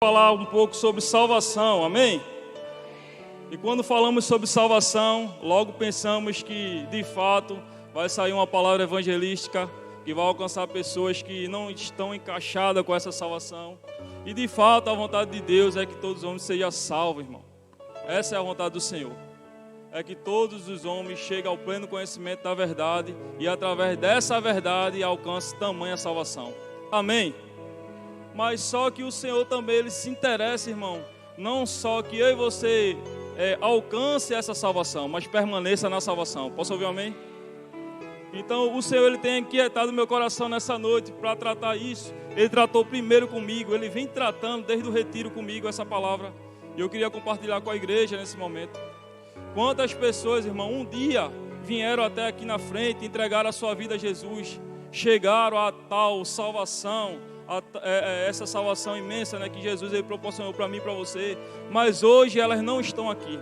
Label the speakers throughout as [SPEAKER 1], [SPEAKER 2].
[SPEAKER 1] Falar um pouco sobre salvação, amém? E quando falamos sobre salvação, logo pensamos que, de fato, vai sair uma palavra evangelística que vai alcançar pessoas que não estão encaixadas com essa salvação. E, de fato, a vontade de Deus é que todos os homens sejam salvos, irmão. Essa é a vontade do Senhor. É que todos os homens cheguem ao pleno conhecimento da verdade e, através dessa verdade, alcancem tamanha salvação. Amém? Mas só que o Senhor também ele se interessa, irmão, não só que eu e você alcance essa salvação, mas permaneça na salvação. Posso ouvir um amém? Então o Senhor ele tem inquietado meu coração nessa noite para tratar isso. Ele tratou primeiro comigo, ele vem tratando desde o retiro comigo essa palavra. E eu queria compartilhar com a igreja nesse momento. Quantas pessoas, irmão, um dia vieram até aqui na frente, entregaram a sua vida a Jesus, chegaram a tal salvação, essa salvação imensa, né, que Jesus ele proporcionou para mim e para você, mas hoje elas não estão aqui.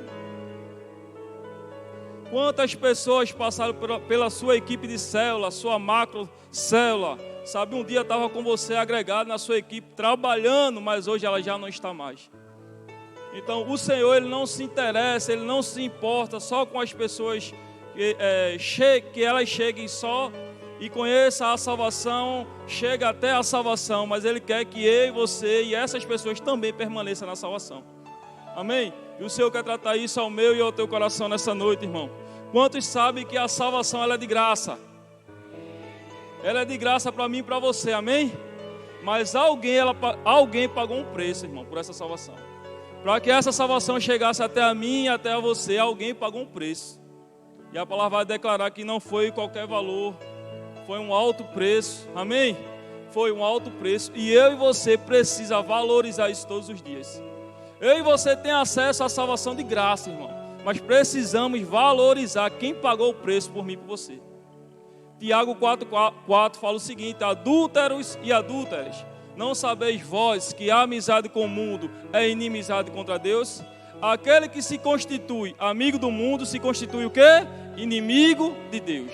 [SPEAKER 1] Quantas pessoas passaram pela sua equipe de célula, sua macro célula, sabe, um dia estava com você agregado na sua equipe, trabalhando, mas hoje ela já não está mais. Então o Senhor ele não se interessa, ele não se importa só com as pessoas que elas cheguem só e conheça a salvação, chega até a salvação, mas Ele quer que eu e você e essas pessoas também permaneçam na salvação. Amém? E o Senhor quer tratar isso ao meu e ao teu coração nessa noite, irmão. Quantos sabem que a salvação ela é de graça? Ela é de graça para mim e para você, amém? Mas alguém pagou um preço, irmão, por essa salvação. Para que essa salvação chegasse até a mim e até a você, alguém pagou um preço. E a palavra vai declarar que não foi qualquer valor, foi um alto preço, amém? Foi um alto preço e eu e você precisa valorizar isso todos os dias. Eu e você tem acesso à salvação de graça, irmão, mas precisamos valorizar quem pagou o preço por mim e por você. Tiago 4 fala o seguinte: adúlteros e adúlteras, não sabeis vós que a amizade com o mundo é inimizade contra Deus? Aquele que se constitui amigo do mundo se constitui o quê? Inimigo de Deus.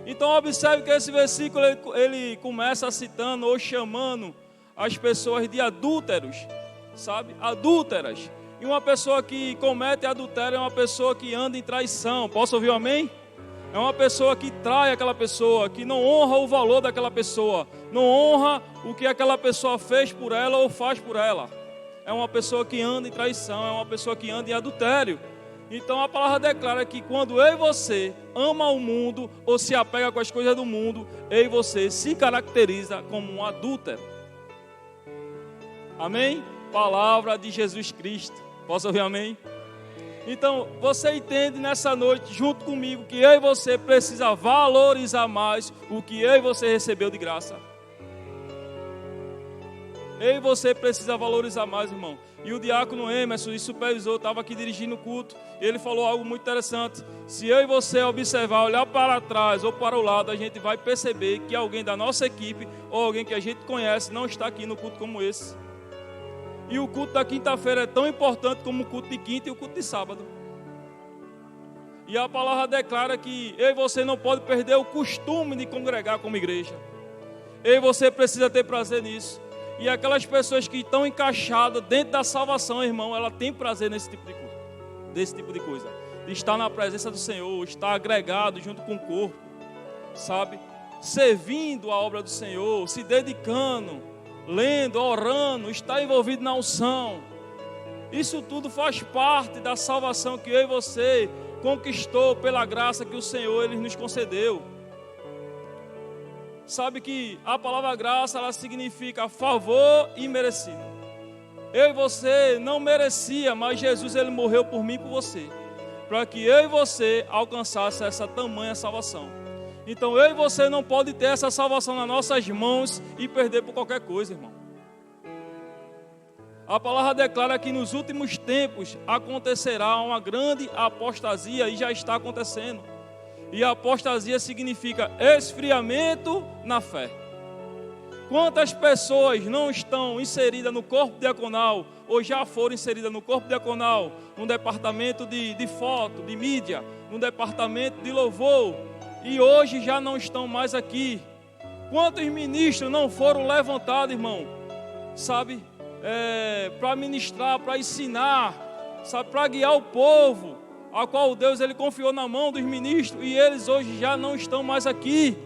[SPEAKER 1] Então observe que esse versículo ele começa citando ou chamando as pessoas de adúlteros, sabe? Adúlteras. E uma pessoa que comete adultério é uma pessoa que anda em traição. Posso ouvir um amém? É uma pessoa que trai aquela pessoa, que não honra o valor daquela pessoa, não honra o que aquela pessoa fez por ela ou faz por ela. É uma pessoa que anda em traição, é uma pessoa que anda em adultério. Então a palavra declara que quando eu e você ama o mundo ou se apega com as coisas do mundo, eu e você se caracteriza como um adúltero. Amém? Palavra de Jesus Cristo. Posso ouvir amém? Então você entende nessa noite junto comigo que eu e você precisa valorizar mais o que eu e você recebeu de graça. Eu e você precisa valorizar mais, irmão. E o diácono Emerson, o supervisor, estava aqui dirigindo o culto. E ele falou algo muito interessante. Se eu e você observar, olhar para trás ou para o lado, a gente vai perceber que alguém da nossa equipe ou alguém que a gente conhece não está aqui no culto como esse. E o culto da quinta-feira é tão importante como o culto de quinta e o culto de sábado. E a palavra declara que eu e você não pode perder o costume de congregar como igreja. Eu e você precisa ter prazer nisso. E aquelas pessoas que estão encaixadas dentro da salvação, irmão, ela tem prazer nesse tipo de coisa. De estar na presença do Senhor, estar agregado junto com o corpo, sabe? Servindo a obra do Senhor, se dedicando, lendo, orando, estar envolvido na unção. Isso tudo faz parte da salvação que eu e você conquistou pela graça que o Senhor ele nos concedeu. Sabe que a palavra graça, ela significa favor imerecido. Eu e você não merecia, mas Jesus ele morreu por mim e por você, para que eu e você alcançasse essa tamanha salvação. Então eu e você não pode ter essa salvação nas nossas mãos e perder por qualquer coisa, irmão. A palavra declara que nos últimos tempos acontecerá uma grande apostasia e já está acontecendo. E a apostasia significa esfriamento na fé. Quantas pessoas não estão inseridas no corpo diaconal ou já foram inseridas no corpo diaconal, no departamento de foto, de mídia, no departamento de louvor, e hoje já não estão mais aqui? Quantos ministros não foram levantados, irmão, sabe, para ministrar, para ensinar, sabe, para guiar o povo, a qual Deus ele confiou na mão dos ministros, e eles hoje já não estão mais aqui.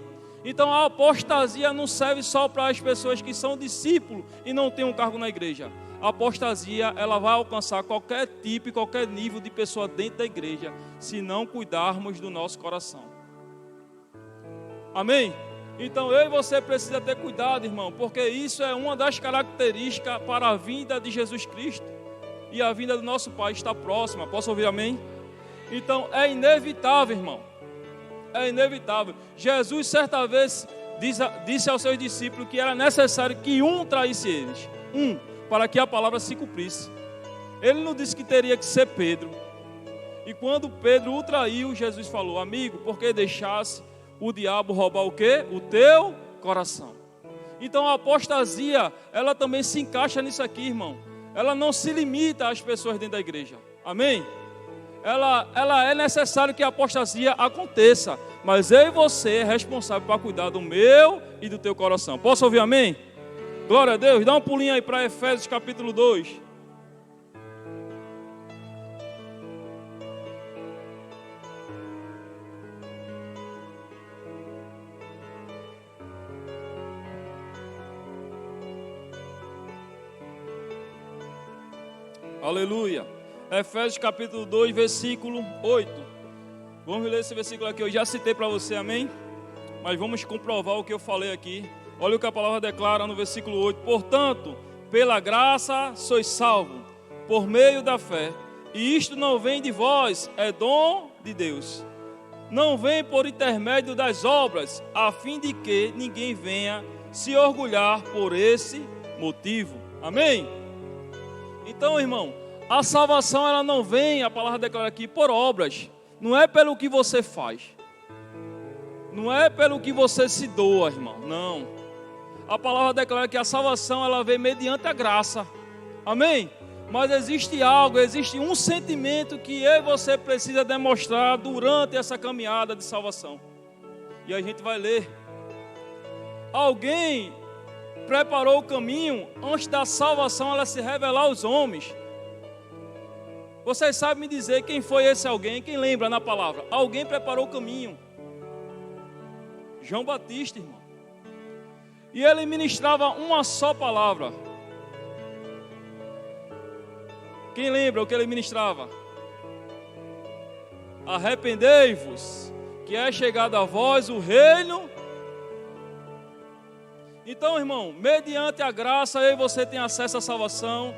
[SPEAKER 1] Então a apostasia não serve só para as pessoas que são discípulos e não têm um cargo na igreja. A apostasia, ela vai alcançar qualquer tipo e qualquer nível de pessoa dentro da igreja, se não cuidarmos do nosso coração. Amém? Então eu e você precisa ter cuidado, irmão, porque isso é uma das características para a vinda de Jesus Cristo. E a vinda do nosso Pai está próxima. Posso ouvir amém? Então é inevitável, irmão. É inevitável. Jesus certa vez disse aos seus discípulos que era necessário que um traísse eles. Para que a palavra se cumprisse. Ele não disse que teria que ser Pedro. E quando Pedro o traiu, Jesus falou: amigo, por que deixasse o diabo roubar o quê? O teu coração. Então a apostasia, ela também se encaixa nisso aqui, irmão. Ela não se limita às pessoas dentro da igreja. Amém? Ela é necessário que a apostasia aconteça. Mas eu e você é responsável para cuidar do meu e do teu coração. Posso ouvir amém? Glória a Deus. Dá um pulinho aí para Efésios capítulo 2. Aleluia. Efésios capítulo 2, versículo 8. Vamos ler esse versículo aqui. Eu já citei para você, amém? Mas vamos comprovar o que eu falei aqui. Olha o que a palavra declara no versículo 8. Portanto, pela graça sois salvos, por meio da fé. E isto não vem de vós, é dom de Deus. Não vem por intermédio das obras, a fim de que ninguém venha se orgulhar por esse motivo. Amém? Então, irmão, a salvação ela não vem, a palavra declara aqui, por obras. Não é pelo que você faz. Não é pelo que você se doa, irmão. Não. A palavra declara que a salvação ela vem mediante a graça. Amém? Mas existe algo, existe um sentimento que eu e você precisa demonstrar durante essa caminhada de salvação. E a gente vai ler. Alguém preparou o caminho antes da salvação ela se revelar aos homens. Vocês sabem me dizer quem foi esse alguém? Quem lembra na palavra? Alguém preparou o caminho. João Batista, irmão. E ele ministrava uma só palavra. Quem lembra o que ele ministrava? Arrependei-vos, que é chegado a vós o reino. Então, irmão, mediante a graça, eu e você tem acesso à salvação.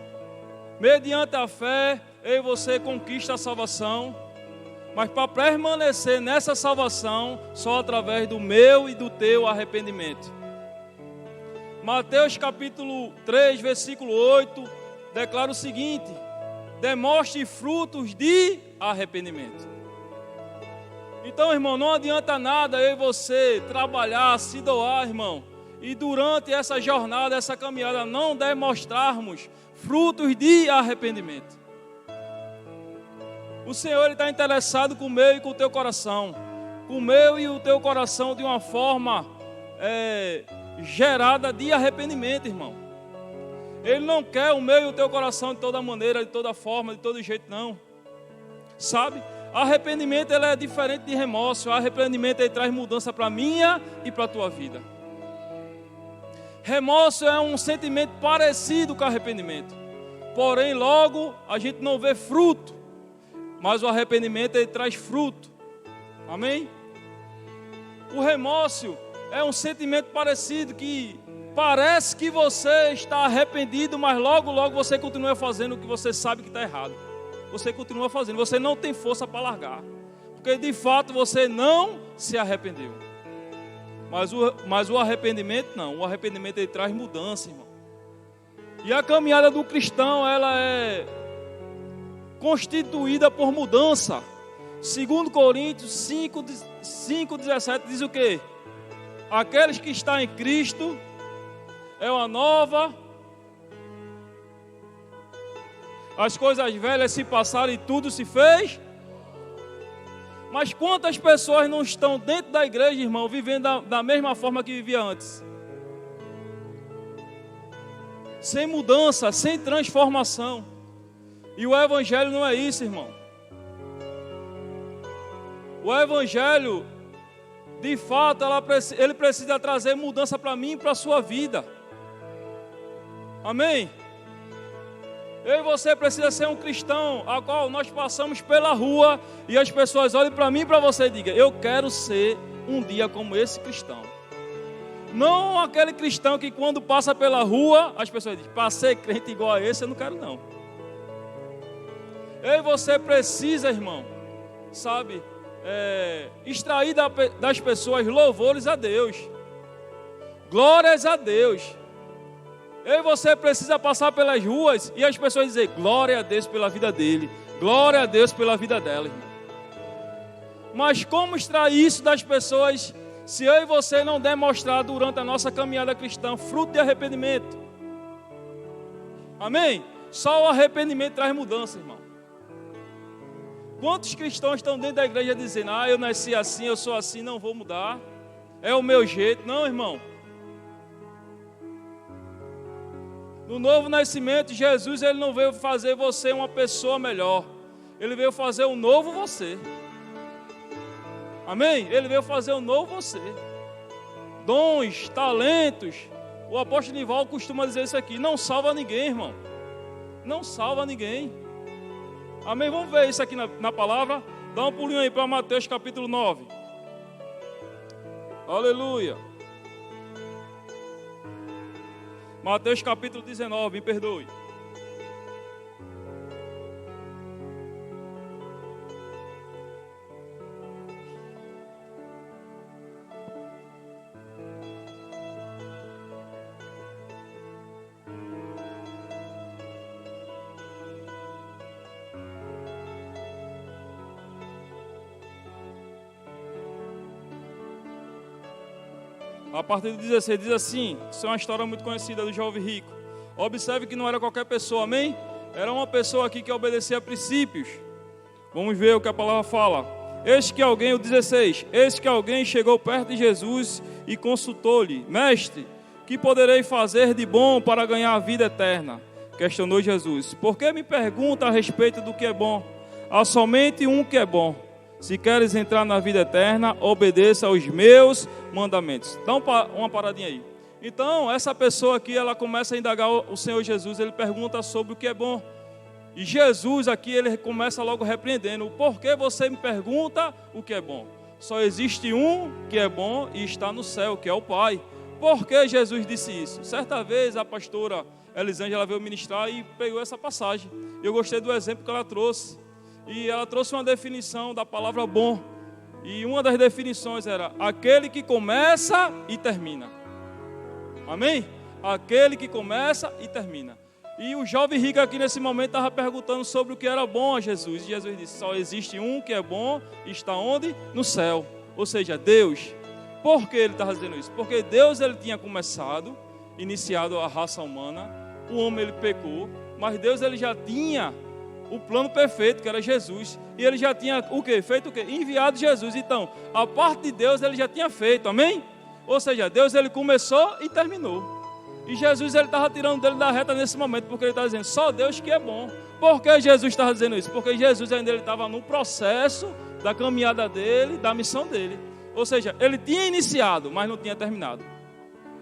[SPEAKER 1] Mediante a fé, eu e você conquista a salvação. Mas para permanecer nessa salvação, só através do meu e do teu arrependimento. Mateus capítulo 3, versículo 8, declara o seguinte: demonstre frutos de arrependimento. Então, irmão, não adianta nada eu e você trabalhar, se doar, irmão, e durante essa jornada, essa caminhada, não demonstrarmos frutos de arrependimento. O Senhor está interessado com o meu e com o teu coração. Com o meu e o teu coração de uma forma gerada de arrependimento, irmão. Ele não quer o meu e o teu coração de toda maneira, de toda forma, de todo jeito, não. Sabe? Arrependimento ele é diferente de remorso. Arrependimento ele traz mudança para a minha e para a tua vida. Remorso é um sentimento parecido com arrependimento. Porém, logo, a gente não vê fruto. Mas o arrependimento ele traz fruto. Amém? O remorso é um sentimento parecido que parece que você está arrependido, mas logo, logo você continua fazendo o que você sabe que está errado. Você continua fazendo, você não tem força para largar. Porque de fato você não se arrependeu. Mas o arrependimento não. O arrependimento ele traz mudança, irmão. E a caminhada do cristão, ela é constituída por mudança. 2 Coríntios 5:17 diz o quê? Aqueles que estão em Cristo é uma nova. As coisas velhas se passaram e tudo se fez. Mas quantas pessoas não estão dentro da igreja, irmão, vivendo da mesma forma que vivia antes? Sem mudança, sem transformação. E o evangelho não é isso, irmão. O evangelho, de fato, ele precisa trazer mudança para mim e para a sua vida. Amém? Eu e você precisa ser um cristão, a qual nós passamos pela rua e as pessoas olhem para mim e para você e digam: eu quero ser um dia como esse cristão. Não aquele cristão que quando passa pela rua, as pessoas dizem: para ser crente igual a esse, eu não quero não. Eu e você precisa, irmão, sabe, extrair das pessoas louvores a Deus, glórias a Deus. Eu e você precisa passar pelas ruas e as pessoas dizer: glória a Deus pela vida dele, glória a Deus pela vida dela, irmão. Mas como extrair isso das pessoas se eu e você não demonstrar durante a nossa caminhada cristã fruto de arrependimento? Amém? Só o arrependimento traz mudança, irmão. Quantos cristãos estão dentro da igreja dizendo: eu nasci assim, eu sou assim, não vou mudar, é o meu jeito? Não, irmão. No novo nascimento, Jesus, ele não veio fazer você uma pessoa melhor. Ele veio fazer um novo você. Amém? Ele veio fazer um novo você. Dons, talentos. O apóstolo Nivaldo costuma dizer isso aqui: não salva ninguém, irmão. Não salva ninguém. Amém? Vamos ver isso aqui na palavra. Dá um pulinho aí para Mateus capítulo 9. Aleluia. Mateus capítulo 19, me perdoe. A partir do 16 diz assim: isso é uma história muito conhecida do jovem rico. Observe que não era qualquer pessoa, amém? Era uma pessoa aqui que obedecia a princípios. Vamos ver o que a palavra fala. Eis que alguém, o 16, eis que alguém chegou perto de Jesus e consultou-lhe: mestre, que poderei fazer de bom para ganhar a vida eterna? Questionou Jesus: por que me pergunta a respeito do que é bom? Há somente um que é bom. Se queres entrar na vida eterna, obedeça aos meus mandamentos. Dá uma paradinha aí. Então, essa pessoa aqui, ela começa a indagar o Senhor Jesus. Ele pergunta sobre o que é bom. E Jesus aqui, ele começa logo repreendendo: por que você me pergunta o que é bom? Só existe um que é bom e está no céu, que é o Pai. Por que Jesus disse isso? Certa vez a pastora Elisângela veio ministrar e pegou essa passagem. Eu gostei do exemplo que ela trouxe. E ela trouxe uma definição da palavra bom. E uma das definições era: aquele que começa e termina. Amém? Aquele que começa e termina. E o jovem rico aqui nesse momento estava perguntando sobre o que era bom a Jesus. E Jesus disse: só existe um que é bom e está onde? No céu. Ou seja, Deus. Por que ele estava dizendo isso? Porque Deus, ele tinha iniciado a raça humana. O homem, ele pecou. Mas Deus, ele já tinha o plano perfeito, que era Jesus. E ele já tinha o quê? Feito o quê? Enviado Jesus. Então, a parte de Deus ele já tinha feito, amém? Ou seja, Deus ele começou e terminou. E Jesus ele estava tirando dele da reta nesse momento, porque ele estava dizendo: só Deus que é bom. Por que Jesus estava dizendo isso? Porque Jesus ainda estava no processo da caminhada dele, da missão dele. Ou seja, ele tinha iniciado, mas não tinha terminado.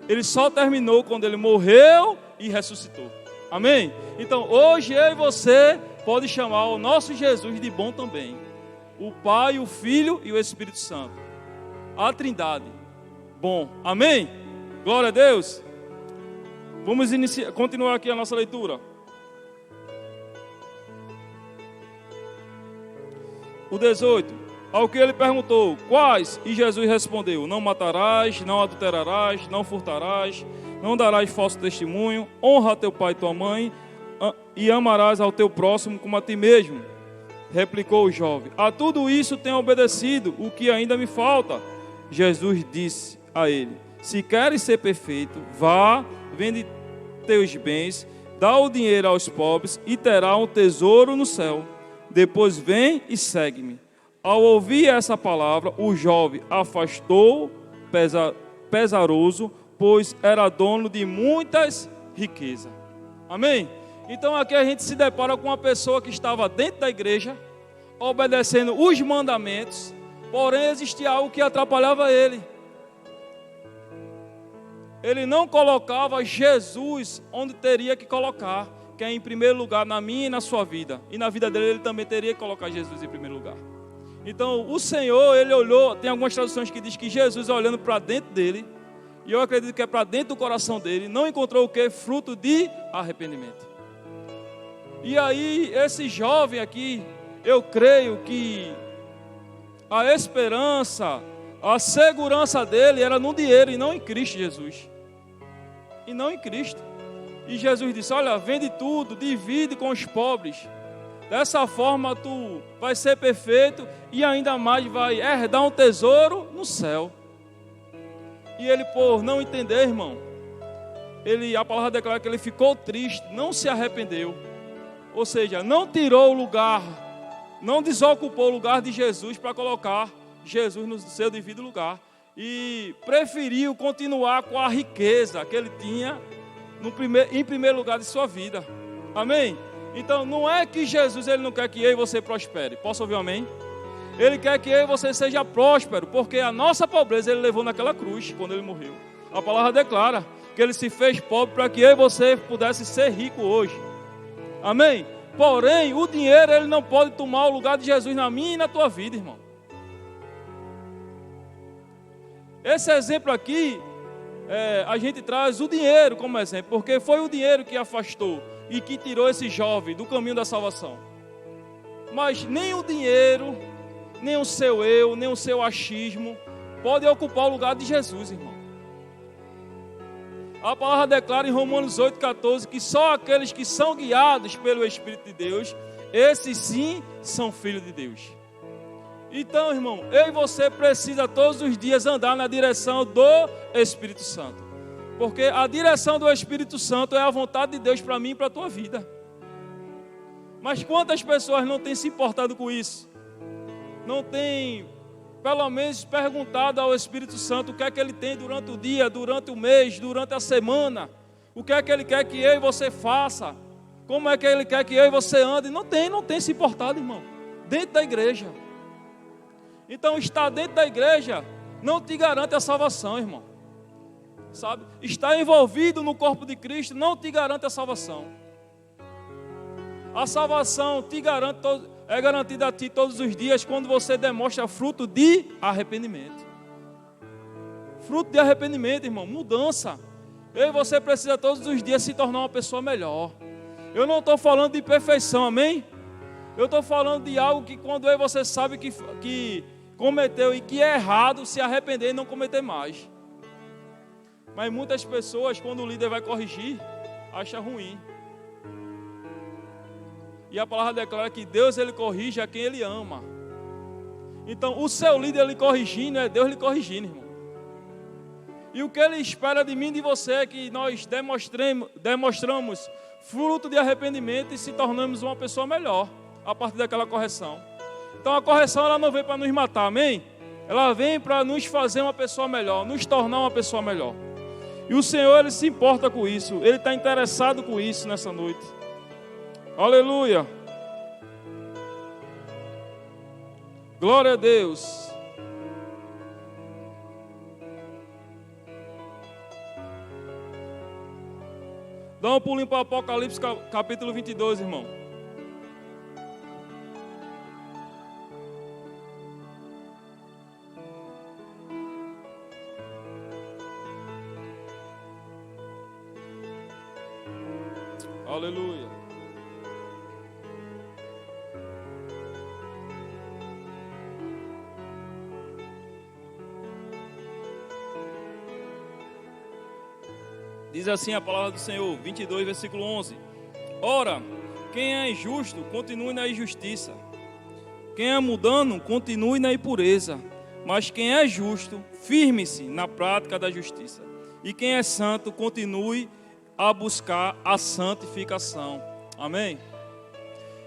[SPEAKER 1] Ele só terminou quando ele morreu e ressuscitou. Amém? Então, hoje eu e você pode chamar o nosso Jesus de bom também. O Pai, o Filho e o Espírito Santo. A Trindade. Bom. Amém? Glória a Deus. Vamos continuar aqui a nossa leitura. O 18. Ao que ele perguntou: quais? E Jesus respondeu: não matarás, não adulterarás, não furtarás, não darás falso testemunho, honra teu pai e tua mãe, e amarás ao teu próximo como a ti mesmo. Replicou o jovem: a tudo isso tenho obedecido, o que ainda me falta? Jesus disse a ele: se queres ser perfeito, vá, vende teus bens, dá o dinheiro aos pobres e terá um tesouro no céu. Depois vem e segue-me. Ao ouvir essa palavra, o jovem afastou pesaroso, pois era dono de muitas riquezas. Amém? Então aqui a gente se depara com uma pessoa que estava dentro da igreja, obedecendo os mandamentos, porém existia algo que atrapalhava ele. Ele não colocava Jesus onde teria que colocar, que é em primeiro lugar na minha e na sua vida. E na vida dele ele também teria que colocar Jesus em primeiro lugar. Então o Senhor, ele olhou, tem algumas traduções que diz que Jesus olhando para dentro dele, e eu acredito que é para dentro do coração dele, não encontrou o que? Fruto de arrependimento. E aí esse jovem aqui, eu creio que a esperança, a segurança dele era no dinheiro e não em Cristo Jesus. E não em Cristo. E Jesus disse, olha, vende tudo, divide com os pobres. Dessa forma tu vai ser perfeito e ainda mais vai herdar um tesouro no céu. E ele, por não entender, irmão, a palavra declara que ele ficou triste, não se arrependeu. Ou seja, não tirou o lugar, não desocupou o lugar de Jesus para colocar Jesus no seu devido lugar. E preferiu continuar com a riqueza que ele tinha em primeiro lugar de sua vida. Amém? Então não é que Jesus ele não quer que eu e você prospere. Posso ouvir um amém? Ele quer que eu e você seja próspero, porque a nossa pobreza ele levou naquela cruz quando ele morreu. A palavra declara que ele se fez pobre para que eu e você pudesse ser rico hoje. Amém? Porém, o dinheiro ele não pode tomar o lugar de Jesus na minha e na tua vida, irmão. Esse exemplo aqui, a gente traz o dinheiro como exemplo, porque foi o dinheiro que afastou e que tirou esse jovem do caminho da salvação. Mas nem o dinheiro, nem o seu eu, nem o seu achismo pode ocupar o lugar de Jesus, irmão. A palavra declara em Romanos 8,14 que só aqueles que são guiados pelo Espírito de Deus, esses sim são filhos de Deus. Então, irmão, eu e você precisa todos os dias andar na direção do Espírito Santo. Porque a direção do Espírito Santo é a vontade de Deus para mim e para a tua vida. Mas quantas pessoas não têm se importado com isso? Não têm, pelo menos, perguntado ao Espírito Santo o que é que ele tem durante o dia, durante o mês, durante a semana. O que é que ele quer que eu e você faça? Como é que ele quer que eu e você ande? Não tem se importado, irmão. Dentro da igreja. Então, estar dentro da igreja não te garante a salvação, irmão. Sabe? Estar envolvido no corpo de Cristo não te garante a salvação. A salvação é garantida a ti todos os dias quando você demonstra fruto de arrependimento. Fruto de arrependimento, irmão, mudança. Eu e você precisa todos os dias se tornar uma pessoa melhor. Eu não estou falando de perfeição, amém? Eu estou falando de algo que quando eu e você sabe que cometeu e que é errado, se arrepender e não cometer mais. Mas muitas pessoas, quando o líder vai corrigir, acham ruim. E a palavra declara que Deus ele corrige a quem ele ama. Então o seu líder ele corrigindo, é Deus lhe corrigindo, irmão. E o que ele espera de mim e de você é que nós demonstramos fruto de arrependimento e se tornamos uma pessoa melhor a partir daquela correção. Então a correção ela não vem para nos matar, amém? Ela vem para nos fazer uma pessoa melhor, nos tornar uma pessoa melhor. E o Senhor ele se importa com isso, ele está interessado com isso nessa noite. Aleluia! Glória a Deus! Dá um pulinho para Apocalipse capítulo 22, irmão. Aleluia. Diz assim a palavra do Senhor, 22, versículo 11. Ora, quem é injusto, continue na injustiça. Quem é mundano, continue na impureza. Mas quem é justo, firme-se na prática da justiça. E quem é santo, continue a buscar a santificação. Amém?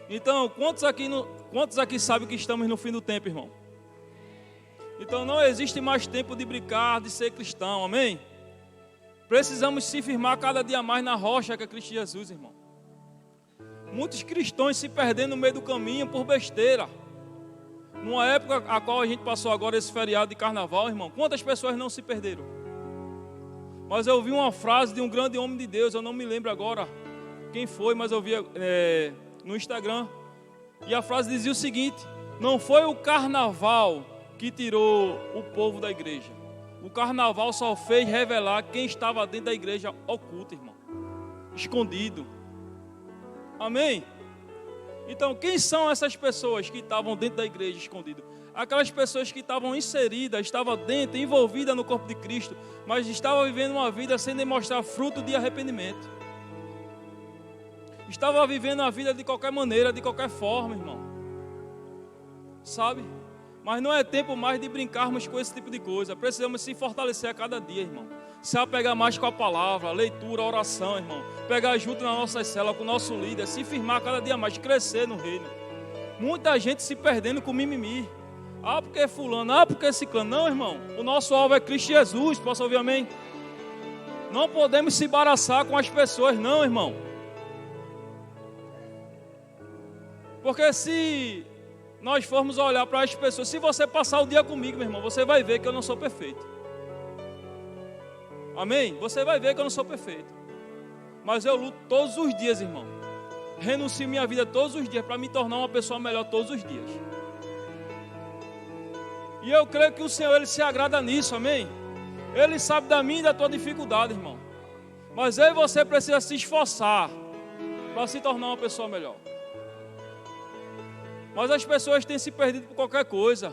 [SPEAKER 1] Então, quantos aqui Quantos aqui sabem que estamos no fim do tempo, irmão? Então não existe mais tempo de brincar, de ser cristão, amém? Precisamos se firmar cada dia mais na rocha que é Cristo Jesus, irmão. Muitos cristãos se perdendo no meio do caminho por besteira. Numa época a qual a gente passou agora esse feriado de carnaval, irmão, quantas pessoas não se perderam? Mas eu ouvi uma frase de um grande homem de Deus, eu não me lembro agora quem foi, mas eu vi no Instagram. E a frase dizia o seguinte: não foi o carnaval que tirou o povo da igreja. O carnaval só fez revelar quem estava dentro da igreja oculto, irmão. Escondido. Amém? Então, quem são essas pessoas que estavam dentro da igreja escondidas? Aquelas pessoas que estavam inseridas, estavam dentro, envolvidas no corpo de Cristo, mas estavam vivendo uma vida sem demonstrar fruto de arrependimento. Estavam vivendo a vida de qualquer maneira, de qualquer forma, irmão. Sabe? Mas não é tempo mais de brincarmos com esse tipo de coisa. Precisamos se fortalecer a cada dia, irmão. Se apegar mais com a palavra, leitura, oração, irmão. Pegar junto na nossa célula com o nosso líder. Se firmar cada dia mais, crescer no reino. Muita gente se perdendo com mimimi. Ah, porque é fulano, ah, porque é ciclano. Não, irmão. O nosso alvo é Cristo Jesus. Posso ouvir amém? Não podemos se embaraçar com as pessoas, não, irmão. Porque se nós formos olhar para as pessoas, se você passar o dia comigo, meu irmão, você vai ver que eu não sou perfeito. Amém? Você vai ver que eu não sou perfeito. Mas eu luto todos os dias, irmão. Renuncio minha vida todos os dias para me tornar uma pessoa melhor todos os dias. E eu creio que o Senhor, Ele se agrada nisso, amém? Ele sabe da minha e da tua dificuldade, irmão. Mas eu e você precisa se esforçar para se tornar uma pessoa melhor. Mas as pessoas têm se perdido por qualquer coisa.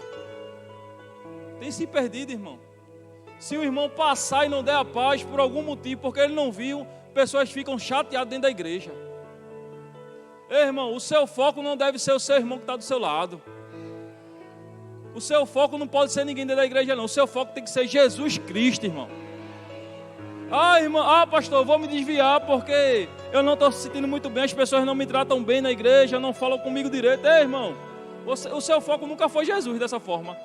[SPEAKER 1] Tem se perdido, irmão. Se o irmão passar e não der a paz por algum motivo, porque ele não viu, pessoas ficam chateadas dentro da igreja. Ei, irmão, o seu foco não deve ser o seu irmão que está do seu lado. O seu foco não pode ser ninguém dentro da igreja, não. O seu foco tem que ser Jesus Cristo, irmão. Ah, irmão, pastor, eu vou me desviar porque eu não estou se sentindo muito bem, as pessoas não me tratam bem na igreja, não falam comigo direito. Ei, irmão, o seu foco nunca foi Jesus dessa forma.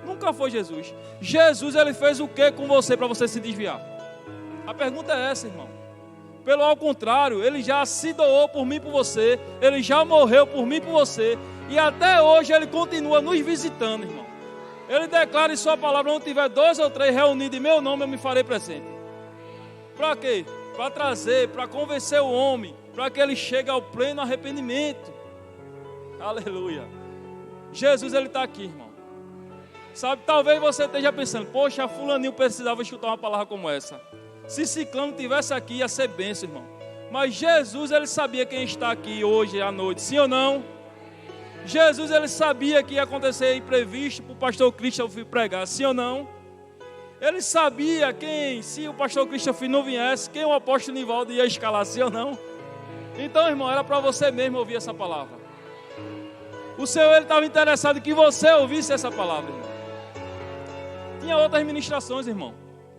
[SPEAKER 1] Nunca foi Jesus. Jesus, Ele fez o que com você para você se desviar? A pergunta é essa, irmão. Pelo ao contrário, Ele já se doou por mim e por você, Ele já morreu por mim e por você, e até hoje Ele continua nos visitando, irmão. Ele declara em sua palavra: onde tiver 2 ou 3 reunidos em meu nome, eu me farei presente. Para quê? Para trazer, para convencer o homem, para que ele chegue ao pleno arrependimento. Aleluia. Jesus, Ele está aqui, irmão. Sabe, talvez você esteja pensando: poxa, fulaninho precisava escutar uma palavra como essa. Se ciclano tivesse aqui, ia ser bênção, irmão. Mas Jesus, Ele sabia quem está aqui hoje à noite, sim ou não? Jesus, Ele sabia que ia acontecer imprevisto para o pastor Christopher pregar, sim ou não? Ele sabia quem, se o pastor Christopher não viesse, quem o apóstolo Nivaldo ia escalar, sim ou não? Então, irmão, era para você mesmo ouvir essa palavra. O Senhor, Ele estava interessado em que você ouvisse essa palavra, irmão. Tinha outras ministrações, irmão,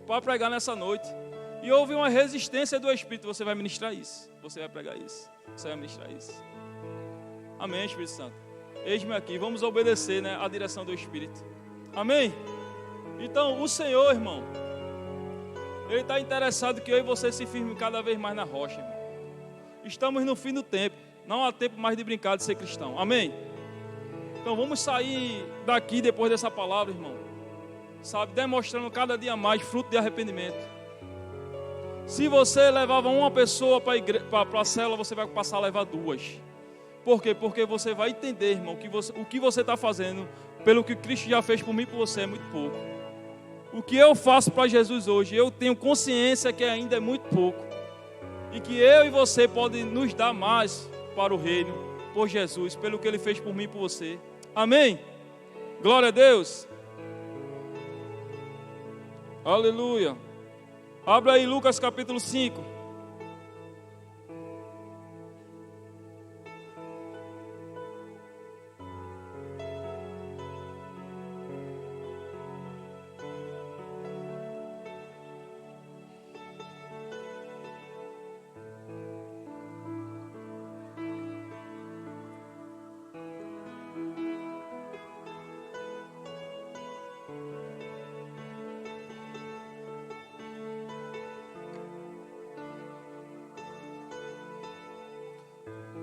[SPEAKER 1] para pregar nessa noite. E houve uma resistência do Espírito. Você vai ministrar isso, você vai pregar isso, você vai ministrar isso. Amém, Espírito Santo. Eis-me aqui, vamos obedecer, né, a direção do Espírito. Amém? Então, o Senhor, irmão, Ele está interessado que eu e você se firme cada vez mais na rocha, irmão. Estamos no fim do tempo. Não há tempo mais de brincar de ser cristão. Amém? Então, vamos sair daqui depois dessa palavra, irmão. Sabe, demonstrando cada dia mais fruto de arrependimento. Se você levava uma pessoa para a célula, você vai passar a levar 2. Por quê? Porque você vai entender, irmão, que o que você está fazendo, pelo que Cristo já fez por mim e por você, é muito pouco. O que eu faço para Jesus hoje, eu tenho consciência que ainda é muito pouco. E que eu e você podem nos dar mais para o reino, por Jesus, pelo que Ele fez por mim e por você. Amém? Glória a Deus. Aleluia. Abra aí Lucas capítulo 5.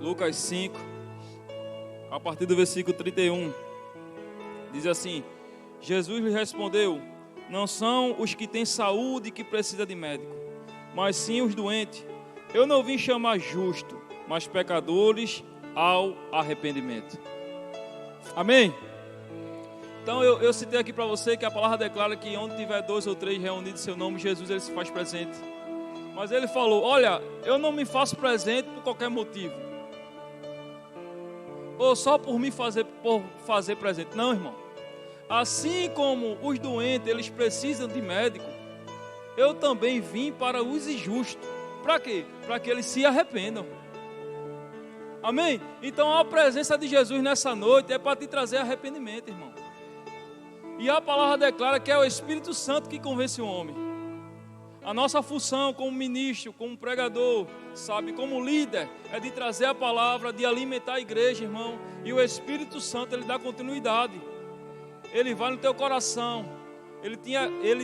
[SPEAKER 1] Lucas 5, a partir do versículo 31, diz assim: Jesus lhe respondeu: não são os que têm saúde que precisam de médico, mas sim os doentes. Eu não vim chamar justo, mas pecadores ao arrependimento. Amém? Então eu citei aqui para você que a palavra declara que onde tiver 2 ou 3 reunidos em seu nome, Jesus ele se faz presente. Mas ele falou: olha, eu não me faço presente por qualquer motivo, ou só por fazer presente. Não, irmão. Assim como os doentes eles precisam de médico, eu também vim para os injustos. Para quê? Para que eles se arrependam. Amém? Então a presença de Jesus nessa noite é para te trazer arrependimento, irmão. E a palavra declara que é o Espírito Santo que convence o homem. A nossa função como ministro, como pregador, sabe, como líder, é de trazer a palavra, de alimentar a igreja, irmão. E o Espírito Santo, ele dá continuidade. Ele vai no teu coração. Ele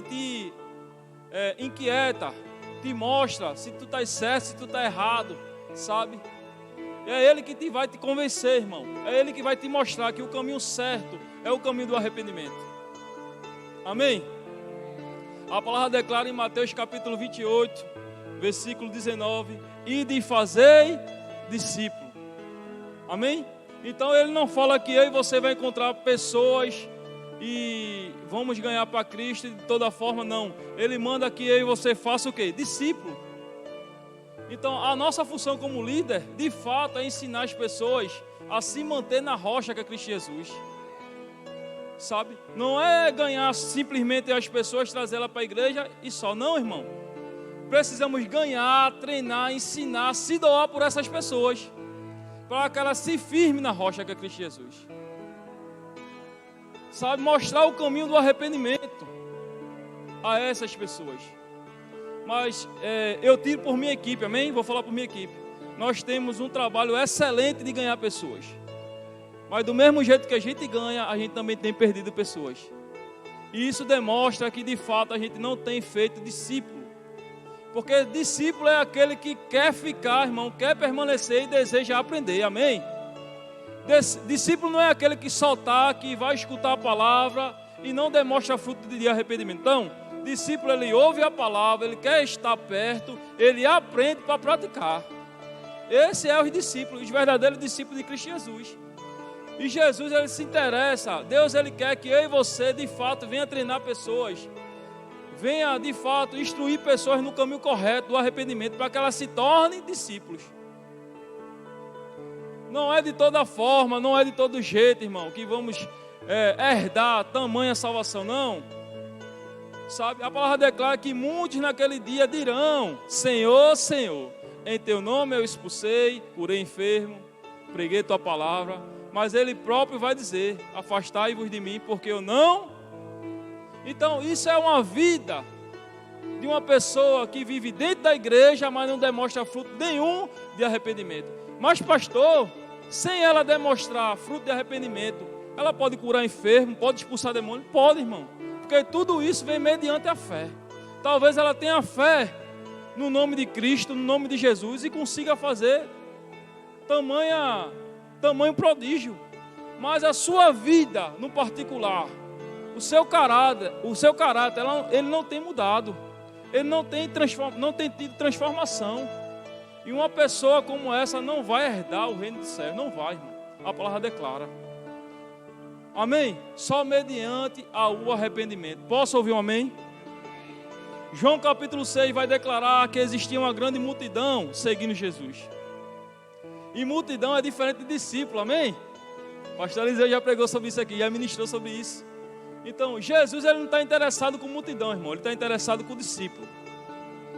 [SPEAKER 1] te inquieta, te mostra se tu estás certo, se tu estás errado, sabe? É Ele que vai te convencer, irmão. É Ele que vai te mostrar que o caminho certo é o caminho do arrependimento. Amém? A palavra declara em Mateus capítulo 28, versículo 19: ide e fazei discípulo. Amém? Então ele não fala que eu e você vai encontrar pessoas e vamos ganhar para Cristo de toda forma, não. Ele manda que eu e você faça o quê? Discípulo. Então a nossa função como líder, de fato, é ensinar as pessoas a se manter na rocha que é Cristo Jesus. Sabe? Não é ganhar simplesmente as pessoas, trazer elas para a igreja e só. Não, irmão. Precisamos ganhar, treinar, ensinar, se doar por essas pessoas, para que elas se firmem na rocha que é Cristo Jesus. Sabe? Mostrar o caminho do arrependimento a essas pessoas. Mas eu tiro por minha equipe, amém? Vou falar por minha equipe. Nós temos um trabalho excelente de ganhar pessoas. Mas do mesmo jeito que a gente ganha, a gente também tem perdido pessoas. E isso demonstra que de fato a gente não tem feito discípulo. Porque discípulo é aquele que quer ficar, irmão, quer permanecer e deseja aprender, amém? Discípulo não é aquele que só está, que vai escutar a palavra e não demonstra fruto de arrependimento. Então, discípulo ele ouve a palavra, ele quer estar perto, ele aprende para praticar. Esse é os discípulos, os verdadeiros discípulos de Cristo Jesus. E Jesus, ele se interessa, Deus, ele quer que eu e você, de fato, venha treinar pessoas, venha, de fato, instruir pessoas no caminho correto do arrependimento, para que elas se tornem discípulos. Não é de toda forma, não é de todo jeito, irmão, que vamos herdar tamanha salvação, não. Sabe, a palavra declara que muitos naquele dia dirão: Senhor, Senhor, em teu nome eu expulsei, curei enfermo, preguei tua palavra. Mas ele próprio vai dizer: afastai-vos de mim, porque eu não. Então isso é uma vida de uma pessoa que vive dentro da igreja, mas não demonstra fruto nenhum de arrependimento. Mas pastor, sem ela demonstrar fruto de arrependimento, ela pode curar enfermo, pode expulsar demônio? Pode, irmão, porque tudo isso vem mediante a fé. Talvez ela tenha fé no nome de Cristo, no nome de Jesus, e consiga fazer tamanho prodígio, mas a sua vida no particular, o seu caráter, ele não tem mudado, ele não tem tido transformação. E uma pessoa como essa não vai herdar o reino dos céus, não vai, irmão. A palavra declara. Amém? Só mediante ao arrependimento. Posso ouvir um amém? João capítulo 6 vai declarar que existia uma grande multidão seguindo Jesus. E multidão é diferente de discípulo, amém? Pastor Eliseu já pregou sobre isso aqui, já ministrou sobre isso. Então, Jesus ele não está interessado com multidão, irmão. Ele está interessado com o discípulo,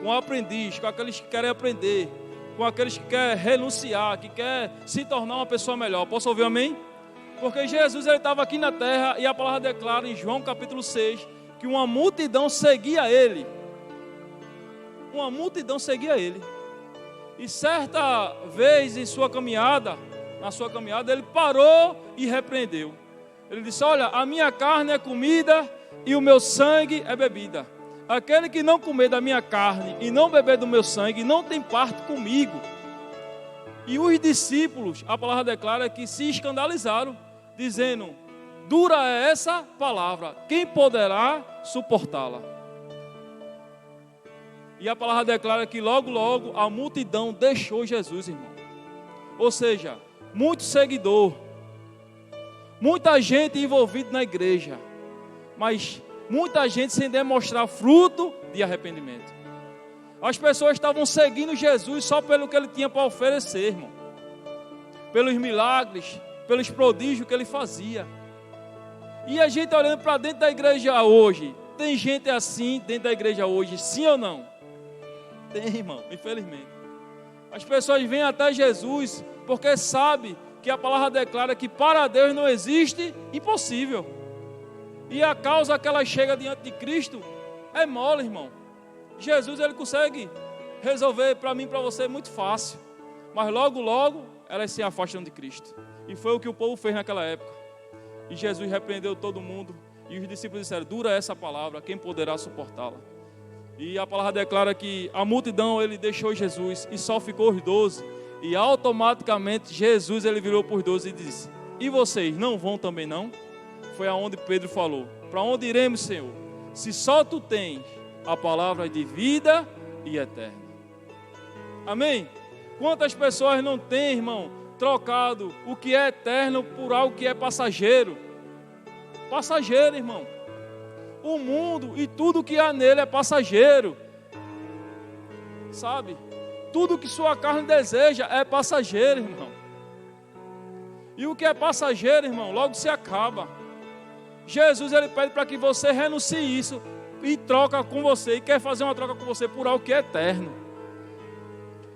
[SPEAKER 1] com o aprendiz, com aqueles que querem aprender, com aqueles que querem renunciar, que querem se tornar uma pessoa melhor. Posso ouvir amém? Porque Jesus ele estava aqui na terra e a palavra declara em João capítulo 6 que uma multidão seguia ele. Uma multidão seguia ele. E certa vez na sua caminhada, ele parou e repreendeu. Ele disse: olha, a minha carne é comida e o meu sangue é bebida. Aquele que não comer da minha carne e não beber do meu sangue não tem parte comigo. E os discípulos, a palavra declara que se escandalizaram, dizendo: dura é essa palavra, quem poderá suportá-la? E a palavra declara que logo, logo, a multidão deixou Jesus, irmão. Ou seja, muito seguidor, muita gente envolvida na igreja, mas muita gente sem demonstrar fruto de arrependimento. As pessoas estavam seguindo Jesus só pelo que ele tinha para oferecer, irmão. Pelos milagres, pelos prodígios que ele fazia. E a gente olhando para dentro da igreja hoje, tem gente assim dentro da igreja hoje, sim ou não? Tem, irmão, infelizmente. As pessoas vêm até Jesus porque sabem que a palavra declara que para Deus não existe impossível. E a causa que ela chega diante de Cristo é mole, irmão. Jesus, ele consegue resolver para mim e para você muito fácil. Mas logo, logo, elas se afastam de Cristo. E foi o que o povo fez naquela época. E Jesus repreendeu todo mundo. E os discípulos disseram: dura essa palavra, quem poderá suportá-la? E a palavra declara que a multidão, ele deixou Jesus e só ficou os 12. E automaticamente Jesus, ele virou para os 12 e disse: e vocês não vão também não? Foi aonde Pedro falou: para onde iremos, Senhor? Se só tu tens a palavra de vida e eterna. Amém? Quantas pessoas não têm, irmão, trocado o que é eterno por algo que é passageiro? Passageiro, irmão. O mundo e tudo que há nele é passageiro. Sabe? Tudo que sua carne deseja é passageiro, irmão. E o que é passageiro, irmão, logo se acaba. Jesus, ele pede para que você renuncie isso e troca com você, e quer fazer uma troca com você por algo que é eterno.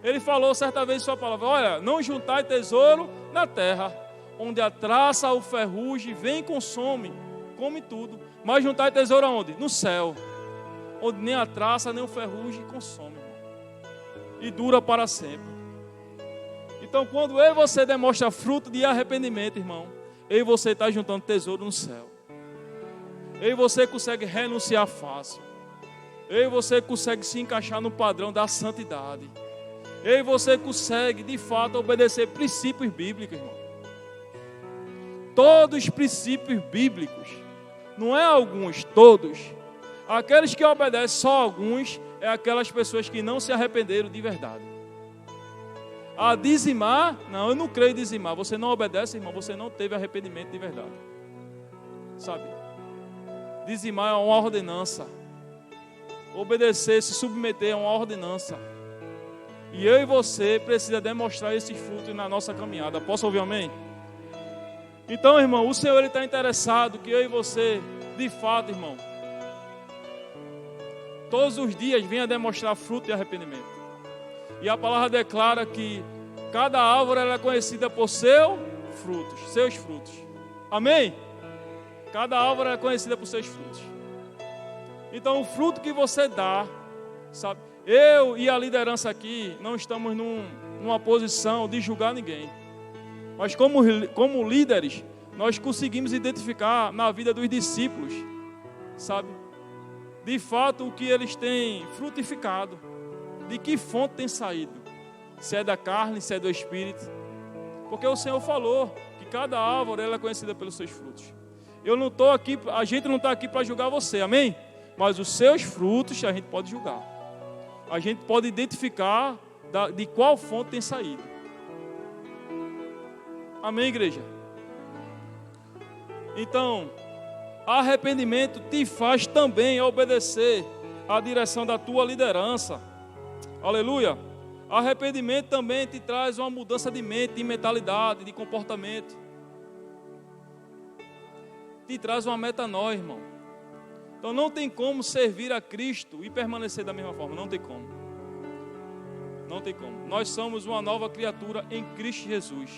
[SPEAKER 1] Ele falou certa vez em sua palavra: olha, não juntai tesouro na terra, onde a traça, o ferrugem vem e consome, come tudo. Mas juntai tesouro aonde? No céu, onde nem a traça, nem o ferrugem consome, e dura para sempre. Então, quando eu e você demonstra fruto de arrependimento, irmão, eu e você está juntando tesouro no céu. Eu e você consegue renunciar fácil. Eu e você consegue se encaixar no padrão da santidade. Eu e você consegue, de fato, obedecer princípios bíblicos, irmão. Todos os princípios bíblicos. Não é alguns, todos. Aqueles que obedecem só alguns, é aquelas pessoas que não se arrependeram de verdade. A dizimar, não, eu não creio em dizimar. Você não obedece, irmão, você não teve arrependimento de verdade. Sabe? Dizimar é uma ordenança. Obedecer, se submeter é uma ordenança. E eu e você precisa demonstrar esses frutos na nossa caminhada. Posso ouvir amém? Então, irmão, o Senhor está interessado que eu e você, de fato, irmão, todos os dias venha demonstrar fruto de arrependimento. E a palavra declara que cada árvore ela é conhecida por seus frutos. Amém? Cada árvore é conhecida por seus frutos. Então, o fruto que você dá, sabe? Eu e a liderança aqui não estamos numa posição de julgar ninguém. Mas como líderes, nós conseguimos identificar na vida dos discípulos, sabe? De fato, o que eles têm frutificado. De que fonte tem saído? Se é da carne, se é do Espírito. Porque o Senhor falou que cada árvore ela é conhecida pelos seus frutos. A gente não está aqui para julgar você, amém? Mas os seus frutos a gente pode julgar. A gente pode identificar de qual fonte tem saído. Amém, igreja? Então, arrependimento te faz também obedecer à direção da tua liderança. Aleluia. Arrependimento também te traz uma mudança de mente, de mentalidade, de comportamento. Te traz uma metanoia, irmão. Então não tem como servir a Cristo e permanecer da mesma forma. Não tem como. Não tem como. Nós somos uma nova criatura em Cristo Jesus.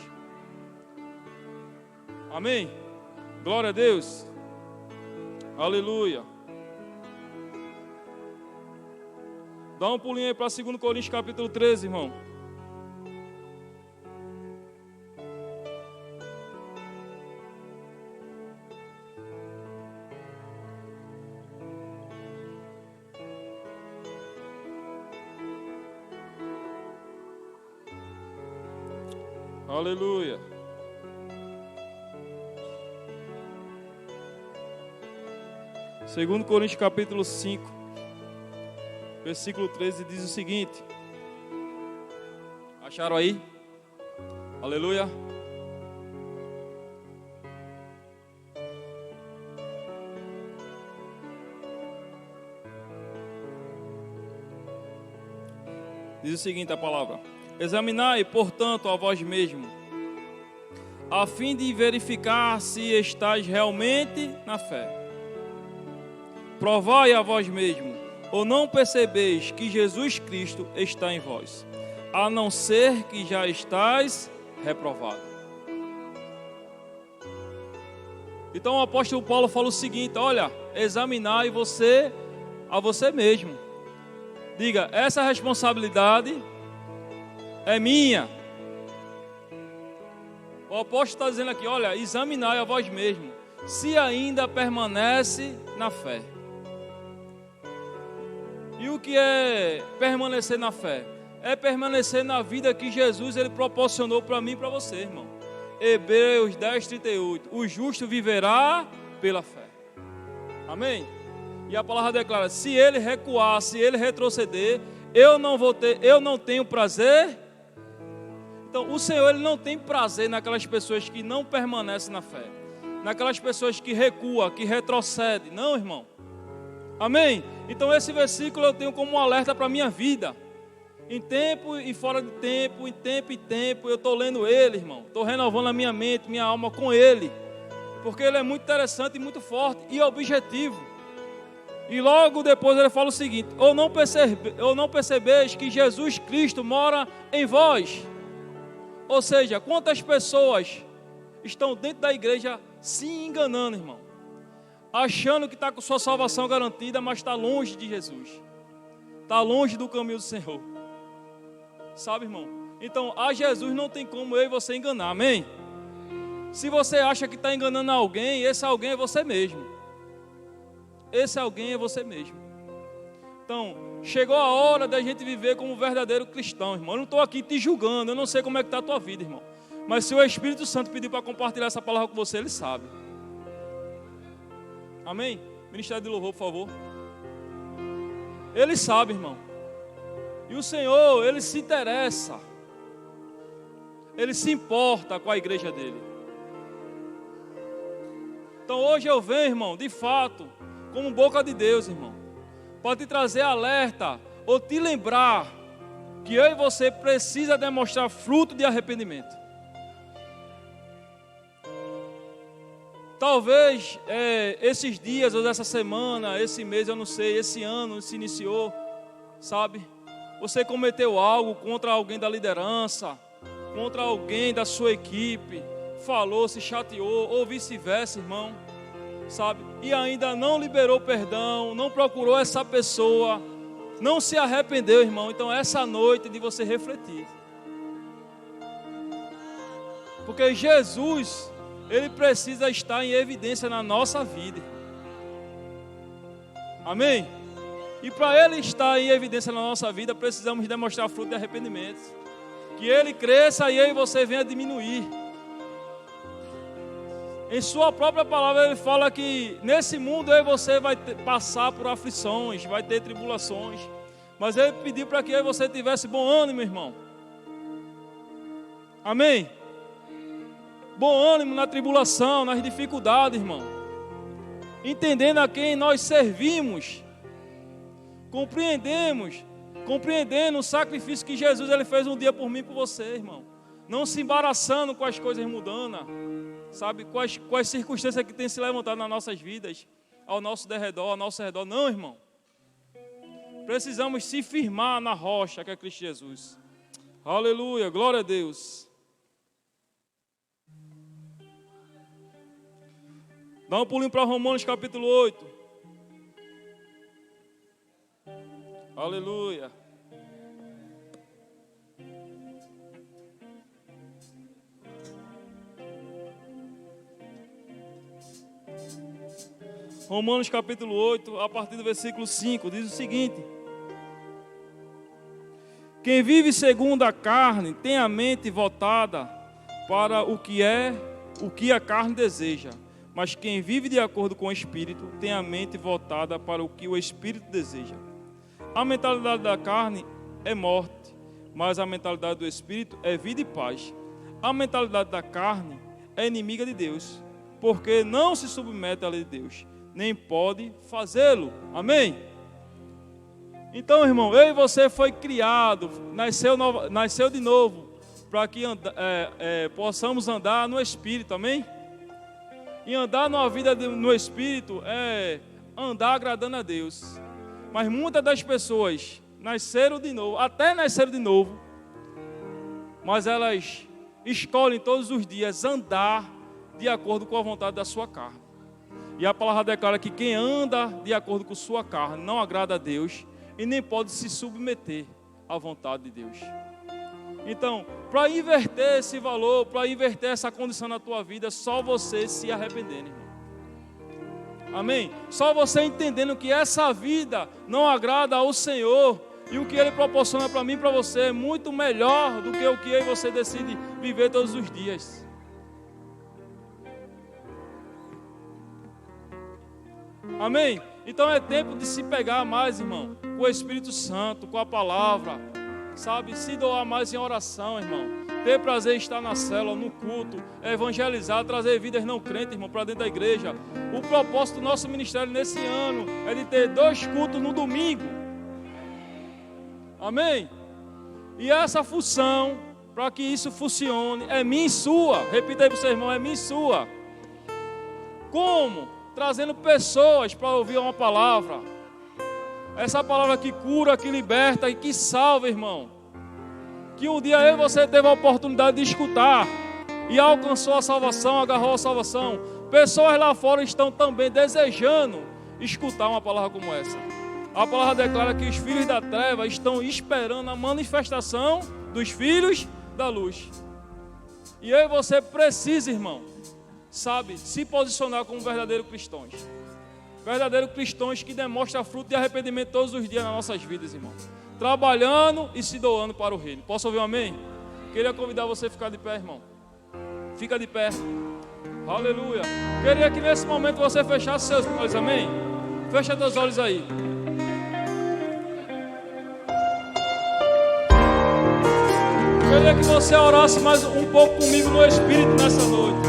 [SPEAKER 1] Amém? Glória a Deus. Aleluia. Dá um pulinho aí para 2 Coríntios capítulo 13, irmão. Aleluia. Segundo Coríntios capítulo 5, versículo 13 diz o seguinte. Acharam aí? Aleluia. Diz o seguinte a palavra: examinai, portanto, a vós mesmo, a fim de verificar se estáis realmente na fé. Provai a vós mesmo, ou não percebeis que Jesus Cristo está em vós, a não ser que já estáis reprovado. Então o apóstolo Paulo fala o seguinte: olha, examinai você a você mesmo. Diga, essa responsabilidade é minha. O apóstolo está dizendo aqui, olha, examinai a vós mesmo, se ainda permanece na fé. E o que é permanecer na fé? É permanecer na vida que Jesus ele proporcionou para mim e para você, irmão. Hebreus 10:38. O justo viverá pela fé. Amém? E a palavra declara: se ele recuar, se ele retroceder, eu não tenho prazer. Então, o Senhor ele não tem prazer naquelas pessoas que não permanecem na fé, naquelas pessoas que recuam, que retrocedem. Não, irmão. Amém? Então esse versículo eu tenho como um alerta para a minha vida. Em tempo e fora de tempo, em tempo e tempo, eu estou lendo ele, irmão. Estou renovando a minha mente, minha alma com ele. Porque ele é muito interessante e muito forte e objetivo. E logo depois ele fala o seguinte: ou não percebeis que Jesus Cristo mora em vós. Ou seja, quantas pessoas estão dentro da igreja se enganando, irmão, achando que está com sua salvação garantida, mas está longe de Jesus, está longe do caminho do Senhor. Sabe, irmão? Então a Jesus não tem como eu e você enganar, amém? Se você acha que está enganando alguém, esse alguém é você mesmo. Esse alguém é você mesmo. Então, chegou a hora da gente viver como um verdadeiro cristão, irmão. Eu não estou aqui te julgando, eu não sei como é que está a tua vida, irmão. Mas se o Espírito Santo pedir para compartilhar essa palavra com você, ele sabe. Amém? Ministério de Louvor, por favor. Ele sabe, irmão. E o Senhor, ele se interessa. Ele se importa com a igreja dele. Então hoje eu venho, irmão, de fato, como boca de Deus, irmão, para te trazer alerta ou te lembrar que eu e você precisa demonstrar fruto de arrependimento. Talvez esses dias ou essa semana, esse mês, eu não sei, esse ano se iniciou, sabe? Você cometeu algo contra alguém da liderança, contra alguém da sua equipe, falou, se chateou, ou vice-versa, irmão, sabe? E ainda não liberou perdão, não procurou essa pessoa, não se arrependeu, irmão. Então essa noite de você refletir. Porque Jesus, ele precisa estar em evidência na nossa vida. Amém? E para ele estar em evidência na nossa vida, precisamos demonstrar fruto de arrependimento. Que ele cresça e eu e você venha diminuir. Em sua própria palavra ele fala que nesse mundo eu e você vai passar por aflições, vai ter tribulações. Mas ele pediu para que eu e você tivesse bom ânimo, irmão. Amém? Bom ânimo na tribulação, nas dificuldades, irmão. Entendendo a quem nós servimos. Compreendendo o sacrifício que Jesus ele fez um dia por mim e por você, irmão. Não se embaraçando com as coisas mudando, sabe? Com as circunstâncias que têm se levantado nas nossas vidas, ao nosso derredor, ao nosso redor. Não, irmão. Precisamos se firmar na rocha que é Cristo Jesus. Aleluia, glória a Deus. Dá um pulinho para Romanos capítulo 8. Aleluia. Romanos capítulo 8, a partir do versículo 5, diz o seguinte: quem vive segundo a carne tem a mente voltada para o que a carne deseja, mas quem vive de acordo com o Espírito tem a mente voltada para o que o Espírito deseja. A mentalidade da carne é morte, mas a mentalidade do Espírito é vida e paz. A mentalidade da carne é inimiga de Deus, porque não se submete à lei de Deus, nem pode fazê-lo. Amém? Então, irmão, eu e você foi criado, nasceu de novo, para que possamos andar no Espírito, amém? E andar numa vida no Espírito é andar agradando a Deus. Mas muitas das pessoas nasceram de novo, mas elas escolhem todos os dias andar de acordo com a vontade da sua carne. E a palavra declara que quem anda de acordo com sua carne não agrada a Deus e nem pode se submeter à vontade de Deus. Então, para inverter esse valor, para inverter essa condição na tua vida, só você se arrependendo, irmão. Amém? Só você entendendo que essa vida não agrada ao Senhor e o que Ele proporciona para mim e para você é muito melhor do que o que eu e você decide viver todos os dias. Amém? Então é tempo de se pegar mais, irmão, com o Espírito Santo, com a palavra, sabe? Se doar mais em oração, irmão. Ter prazer em estar na célula, no culto, evangelizar, trazer vidas não crentes, irmão, para dentro da igreja. O propósito do nosso ministério nesse ano é de ter 2 cultos no domingo. Amém? E essa função, para que isso funcione, é minha e sua. Repita aí para o seu irmão, é minha e sua. Como? Trazendo pessoas para ouvir uma palavra. Essa palavra que cura, que liberta e que salva, irmão. Que um dia eu e você teve a oportunidade de escutar e alcançou a salvação, agarrou a salvação. Pessoas lá fora estão também desejando escutar uma palavra como essa. A palavra declara que os filhos da treva estão esperando a manifestação dos filhos da luz. E eu e você precisa, irmão, sabe, se posicionar como verdadeiros cristãos. Verdadeiros cristãos que demonstram fruto de arrependimento todos os dias nas nossas vidas, irmão. Trabalhando e se doando para o reino. Posso ouvir um amém? Queria convidar você a ficar de pé, irmão. Fica de pé. Aleluia. Queria que nesse momento você fechasse seus olhos, amém? Fecha teus olhos aí. Queria que você orasse mais um pouco comigo no Espírito nessa noite.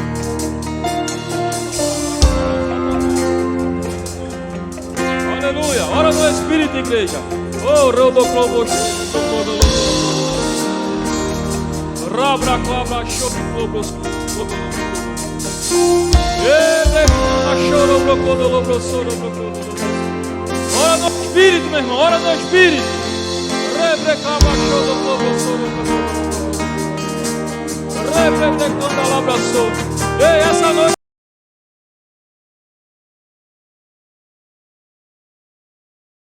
[SPEAKER 1] Aleluia. Ora no Espírito, igreja. Oh, rodoclobo, rabra cobra, chocobro, ora no Espírito, meu irmão, ora no Espírito. Rebrecaba, chocobro, rebrecaba,